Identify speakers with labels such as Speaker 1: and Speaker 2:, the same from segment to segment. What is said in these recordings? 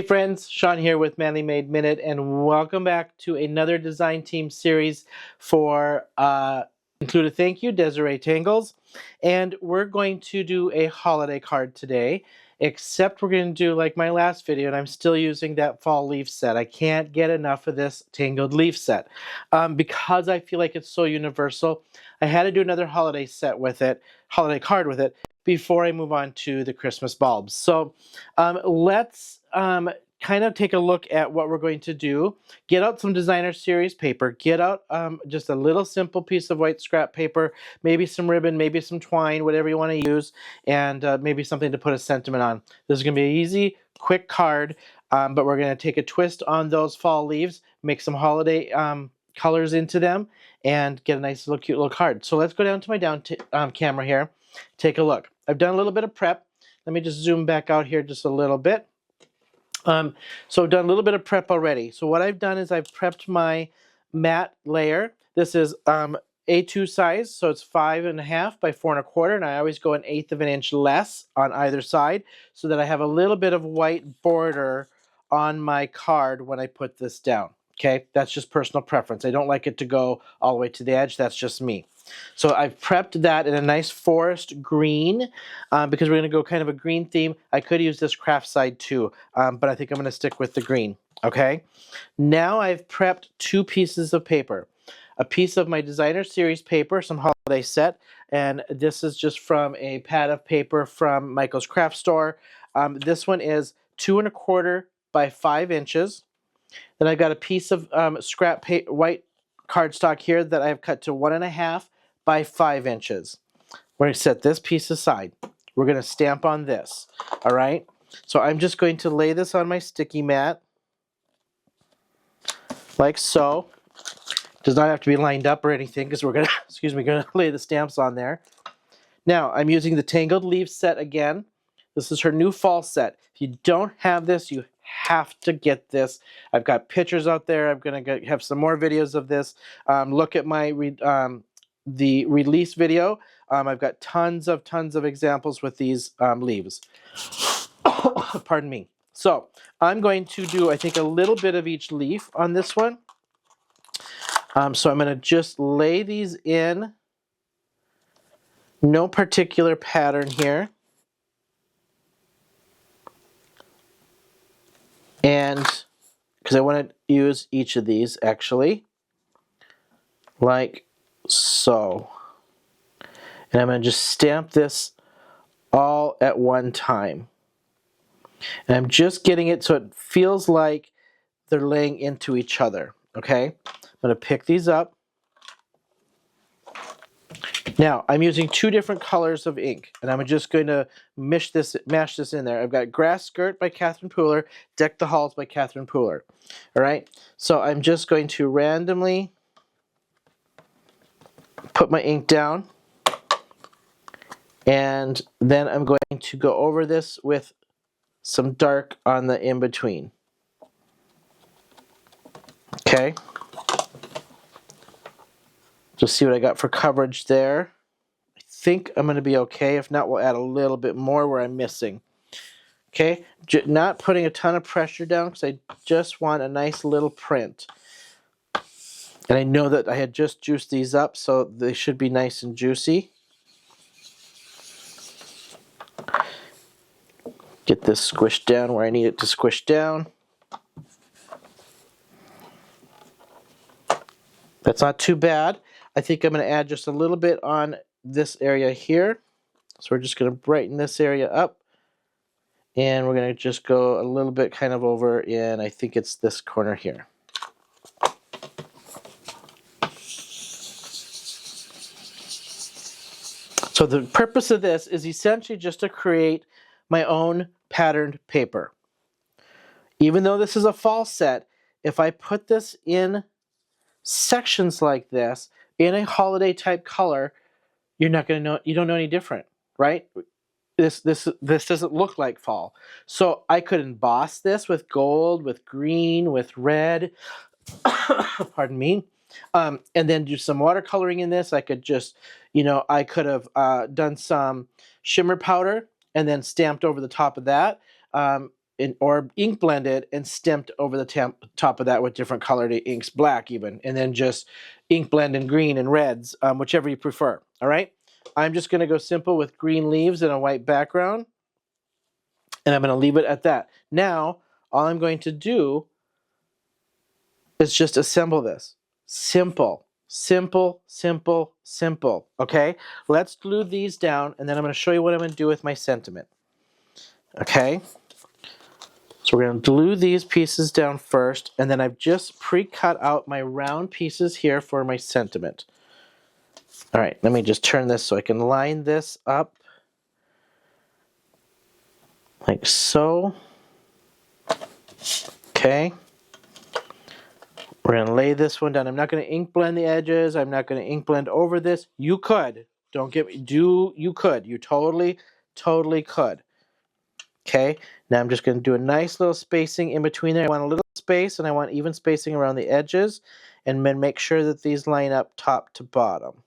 Speaker 1: Hey friends, Sean here with Manly Made Minute, and welcome back to another design team series for include a thank you, Desiree Tangles. And we're going to do a holiday card today, except we're going to do like my last video, and I'm still using that fall leaf set. I can't get enough of this tangled leaf set because I feel like it's so universal. I had to do another holiday set with it, holiday card with it, before I move on to the Christmas bulbs. So let's kind of take a look at what we're going to do. Get out some designer series paper. Get out just a little simple piece of white scrap paper, maybe some ribbon, maybe some twine, whatever you want to use, and maybe something to put a sentiment on. This is going to be an easy, quick card, but we're going to take a twist on those fall leaves, make some holiday colors into them, and get a nice little cute little card. So let's go down to my camera here. Take a look. I've done a little bit of prep. Let me just zoom back out here just a little bit. So I've done a little bit of prep already. So what I've done is I've prepped my matte layer. This is A2 size, so it's 5.5 by 4.25, and I always go 1/8 of an inch less on either side so that I have a little bit of white border on my card when I put this down. Okay, that's just personal preference. I don't like it to go all the way to the edge. That's just me. So I've prepped that in a nice forest green because we're going to go kind of a green theme. I could use this craft side too, but I think I'm going to stick with the green. Okay. Now I've prepped 2 pieces of paper. A piece of my designer series paper, some holiday set, and this is just from a pad of paper from Michael's Craft Store. This one is 2.25 by 5 inches. Then I've got a piece of scrap white cardstock here that I've cut to 1.5 by 5 inches. We're going to set this piece aside. We're going to stamp on this. All right. So I'm just going to lay this on my sticky mat like so. Does not have to be lined up or anything because we're going to, going to lay the stamps on there. Now I'm using the Tangled Leaves set again. This is her new fall set. If you don't have this, you have to get this. I've got pictures out there. I'm going to have some more videos of this. Look at my the release video. I've got tons of examples with these leaves. Pardon me. So I'm going to do, I think, a little bit of each leaf on this one. So I'm going to just lay these in. No particular pattern here. And because I want to use each of these actually, like so. And I'm going to just stamp this all at one time. And I'm just getting it so it feels like they're laying into each other. Okay? I'm going to pick these up. Now, I'm using 2 different colors of ink, and I'm just going to mash this in there. I've got Grass Skirt by Catherine Pooler, Deck the Halls by Catherine Pooler. All right? So I'm just going to randomly put my ink down, and then I'm going to go over this with some dark on the in-between. Okay? Just see what I got for coverage there. I think I'm going to be okay. If not, we'll add a little bit more where I'm missing. Okay? Not putting a ton of pressure down because I just want a nice little print. And I know that I had just juiced these up, so they should be nice and juicy. Get this squished down where I need it to squish down. That's not too bad. I think I'm going to add just a little bit on this area here. So we're just going to brighten this area up. And we're going to just go a little bit kind of over in, I think it's this corner here. So the purpose of this is essentially just to create my own patterned paper. Even though this is a fall set, if I put this in sections like this in a holiday type color, you're not going to know, you don't know any different, right? This doesn't look like fall. So I could emboss this with gold, with green, with red, pardon me, and then do some watercoloring in this. I could just, I could have done some shimmer powder and then stamped over the top of that. or ink blended and stamped over the top of that with different colored inks, black even, and then just ink blend in green and reds, whichever you prefer. All right, I'm just going to go simple with green leaves and a white background, and I'm going to leave it at that. Now, all I'm going to do is just assemble this. Simple, simple, simple, simple. Okay, let's glue these down, and then I'm going to show you what I'm going to do with my sentiment. Okay. So we're going to glue these pieces down first, and then I've just pre-cut out my round pieces here for my sentiment. All right, let me just turn this so I can line this up like so. Okay. We're going to lay this one down. I'm not going to ink blend the edges. I'm not going to ink blend over this. You could. Don't get me. You could. You totally could. Okay, now I'm just going to do a nice little spacing in between there. I want a little space, and I want even spacing around the edges, and then make sure that these line up top to bottom.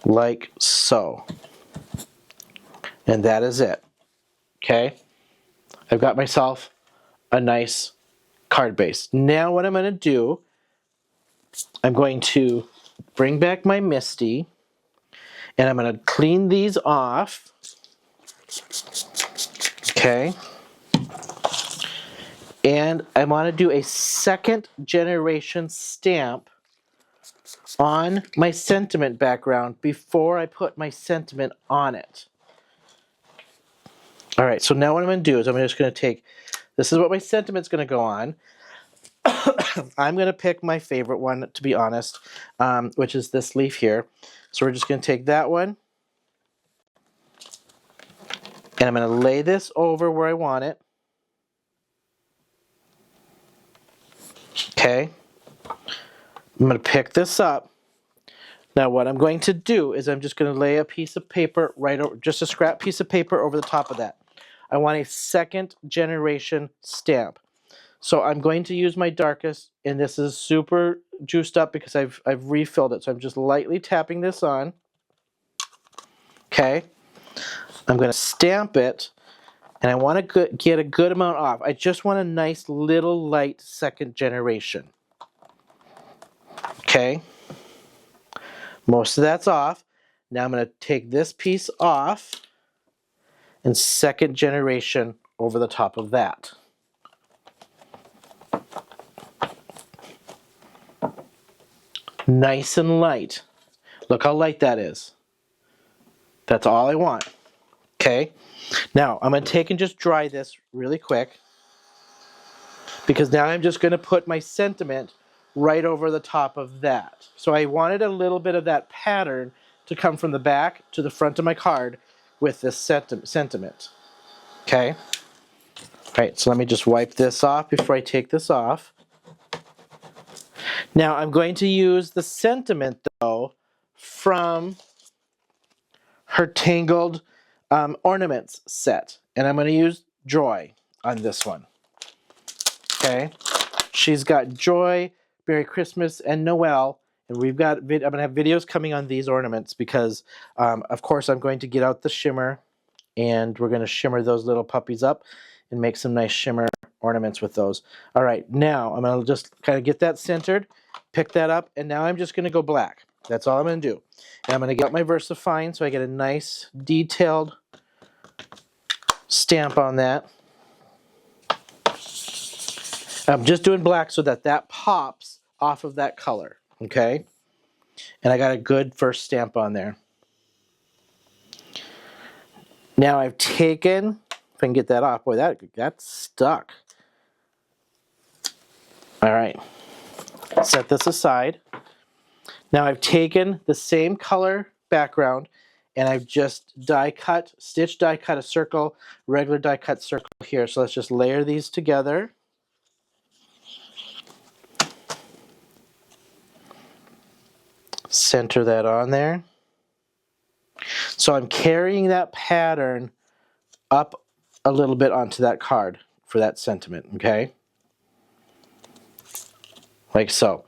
Speaker 1: Like so. And that is it. Okay, I've got myself a nice card base. Now what I'm going to do, I'm going to bring back my MISTI, and I'm going to clean these off. Okay. And I want to do a second generation stamp on my sentiment background before I put my sentiment on it. All right, so now what I'm going to do is I'm just going to take, this is what my sentiment's going to go on. I'm going to pick my favorite one, to be honest, which is this leaf here. So we're just going to take that one, and I'm going to lay this over where I want it. Okay. I'm going to pick this up. Now what I'm going to do is I'm just going to lay a piece of paper right over, just a scrap piece of paper over the top of that. I want a second generation stamp. So I'm going to use my darkest, and this is super juiced up because I've refilled it. So I'm just lightly tapping this on. Okay. I'm going to stamp it, and I want to get a good amount off. I just want a nice little light second generation. Okay. Most of that's off. Now I'm going to take this piece off and second generation over the top of that. Nice and light. Look how light that is. That's all I want. Okay. Now I'm going to take and just dry this really quick, because now I'm just going to put my sentiment right over the top of that. So I wanted a little bit of that pattern to come from the back to the front of my card with this sentiment. Okay. All right, so let me just wipe this off before I take this off. Now I'm going to use the sentiment, though, from her Tangled Ornaments set. And I'm going to use Joy on this one. Okay. She's got Joy, Merry Christmas, and Noel. And we've got, I'm going to have videos coming on these ornaments because, of course, I'm going to get out the shimmer, and we're going to shimmer those little puppies up and make some nice shimmer ornaments with those. All right, now I'm going to just kind of get that centered, pick that up, and now I'm just going to go black. That's all I'm going to do. And I'm going to get my VersaFine so I get a nice detailed stamp on that. I'm just doing black so that that pops off of that color, okay? And I got a good first stamp on there. Now I've taken, if I can get that off, boy, that's stuck. All right, set this aside. Now I've taken the same color background, and I've just stitch die cut a circle, regular die cut circle here. So let's just layer these together. Center that on there. So I'm carrying that pattern up a little bit onto that card for that sentiment, okay? Like so.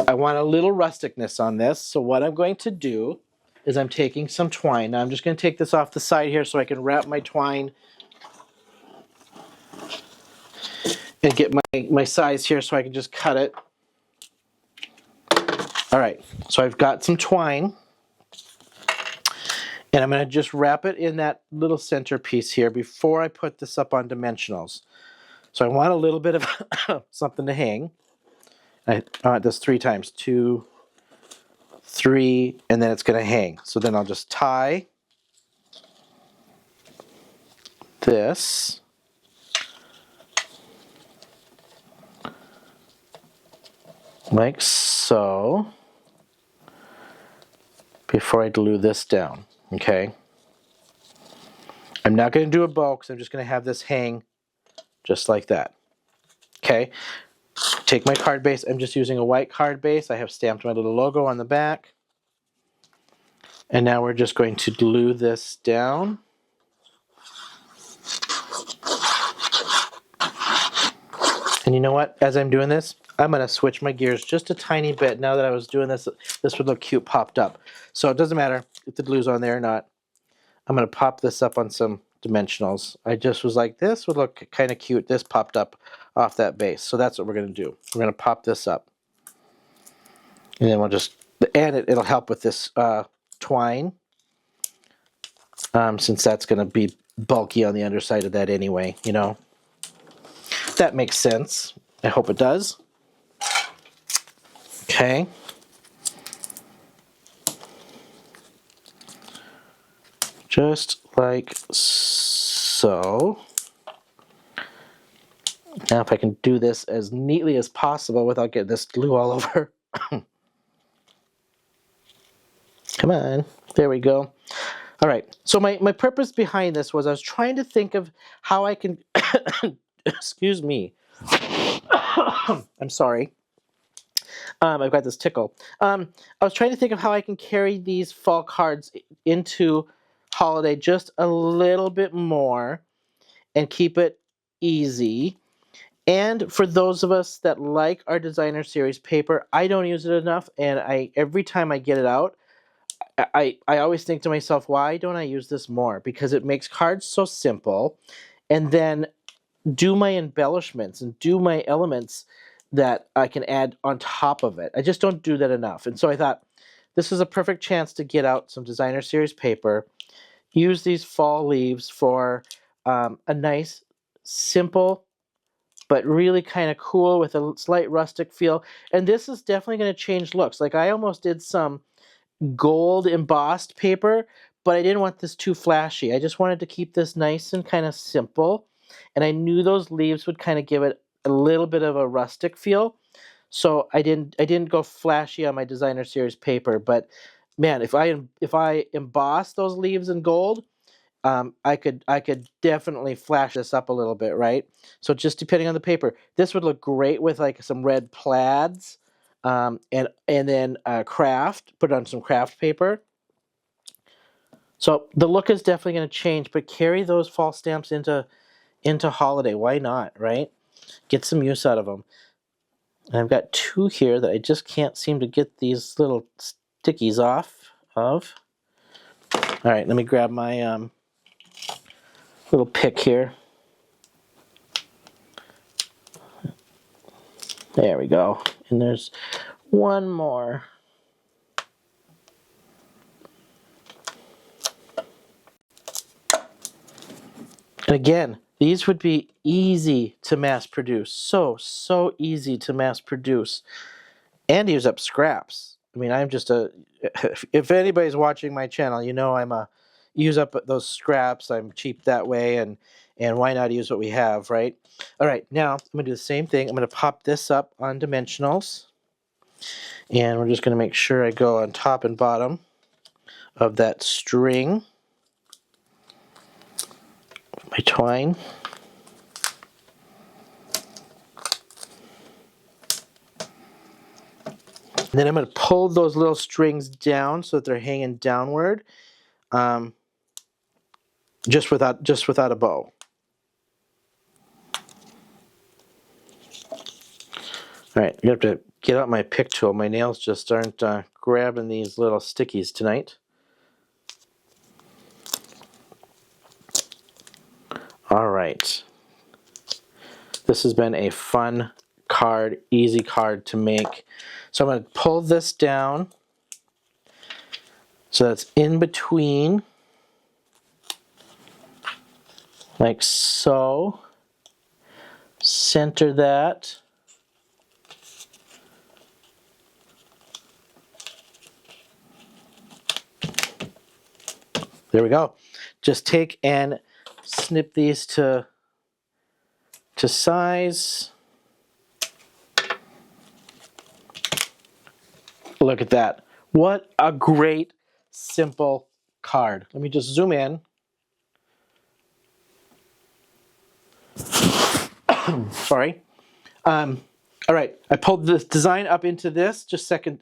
Speaker 1: I want a little rusticness on this, so what I'm going to do is I'm taking some twine. Now I'm just going to take this off the side here so I can wrap my twine and get my size here so I can just cut it. All right, so I've got some twine, and I'm going to just wrap it in that little center piece here before I put this up on dimensionals. So I want a little bit of something to hang. I want this 3 times, 2, 3, and then it's going to hang. So then I'll just tie this like so before I glue this down, okay? I'm not going to do a bow because I'm just going to have this hang just like that, okay? Take my card base. I'm just using a white card base. I have stamped my little logo on the back. And now we're just going to glue this down. And you know what? As I'm doing this, I'm going to switch my gears just a tiny bit. Now that I was doing this, this would look cute popped up. So it doesn't matter if the glue's on there or not. I'm going to pop this up on some dimensionals. I just was like, this would look kind of cute. This popped up off that base. So that's what we're going to do. We're going to pop this up. And then we'll just, and it'll help with this twine. Since that's going to be bulky on the underside of that anyway, you know. That makes sense. I hope it does. Okay. Just like so. Now if I can do this as neatly as possible without getting this glue all over. Come on. There we go. All right. So my purpose behind this was I was trying to think of how I can... Excuse me. I'm sorry. I've got this tickle. I was trying to think of how I can carry these fall cards into holiday just a little bit more and keep it easy. And for those of us that like our designer series paper, I don't use it enough, and every time I get it out, I always think to myself, why don't I use this more? Because it makes cards so simple, and then do my embellishments and do my elements that I can add on top of it. I just don't do that enough. And so I thought this is a perfect chance to get out some designer series paper, use these fall leaves for a nice, simple, but really kind of cool with a slight rustic feel. And this is definitely going to change looks. Like I almost did some gold embossed paper, but I didn't want this too flashy. I just wanted to keep this nice and kind of simple. And I knew those leaves would kind of give it a little bit of a rustic feel. So I didn't go flashy on my designer series paper, but man, if I emboss those leaves in gold, I could definitely flash this up a little bit, right? So just depending on the paper, this would look great with like some red plaids, and then craft. Put on some craft paper. So the look is definitely going to change, but carry those fall stamps into holiday. Why not, right? Get some use out of them. And I've got 2 here that I just can't seem to get these little stickies off of. All right, let me grab my little pick here. There we go. And there's one more. And again, these would be easy to mass produce. So easy to mass produce. And use up scraps. I mean, I'm just if anybody's watching my channel, you know I'm a use up those scraps. I'm cheap that way, and why not use what we have, right? All right, now I'm going to do the same thing. I'm going to pop this up on dimensionals. And we're just going to make sure I go on top and bottom of that string. My twine. And then I'm going to pull those little strings down so that they're hanging downward, just without a bow. All right, you have to get out my pick tool. My nails just aren't grabbing these little stickies tonight. All right. This has been a fun card, easy card to make. So I'm going to pull this down so that's in between, like so. Center that. There we go. Just take and snip these to size. Look at that. What a great, simple card. Let me just zoom in. Sorry. All right, I pulled this design up into this, just second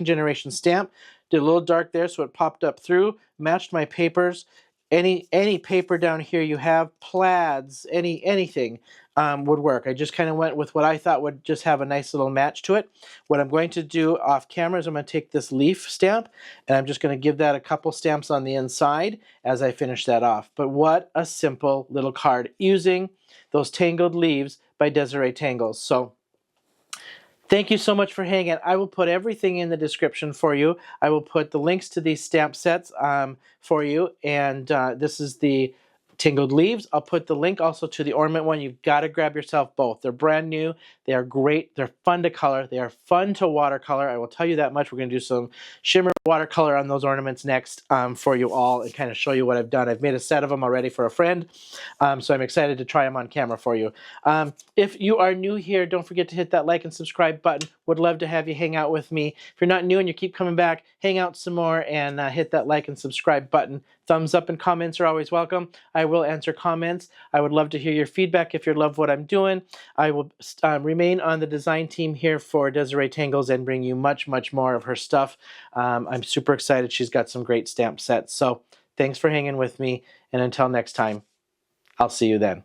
Speaker 1: generation stamp. Did a little dark there so it popped up through, matched my papers. Any paper down here you have, plaids, anything would work. I just kind of went with what I thought would just have a nice little match to it. What I'm going to do off camera is I'm going to take this leaf stamp and I'm just going to give that a couple stamps on the inside as I finish that off. But what a simple little card using those Tangled Leaves by Desiree Tangles. So thank you so much for hanging. I will put everything in the description for you. I will put the links to these stamp sets for you. And this is the Tangled Leaves. I'll put the link also to the ornament one. You've got to grab yourself both. They're brand new. They are great. They're fun to color. They are fun to watercolor. I will tell you that much. We're going to do some shimmer watercolor on those ornaments next for you all and kind of show you what I've done. I've made a set of them already for a friend, so I'm excited to try them on camera for you. If you are new here, don't forget to hit that like and subscribe button. Would love to have you hang out with me. If you're not new and you keep coming back, hang out some more and hit that like and subscribe button. Thumbs up and comments are always welcome. I will answer comments. I would love to hear your feedback if you love what I'm doing. I will remain on the design team here for Desiree Tangles and bring you much, much more of her stuff. I'm super excited. She's got some great stamp sets. So thanks for hanging with me. And until next time, I'll see you then.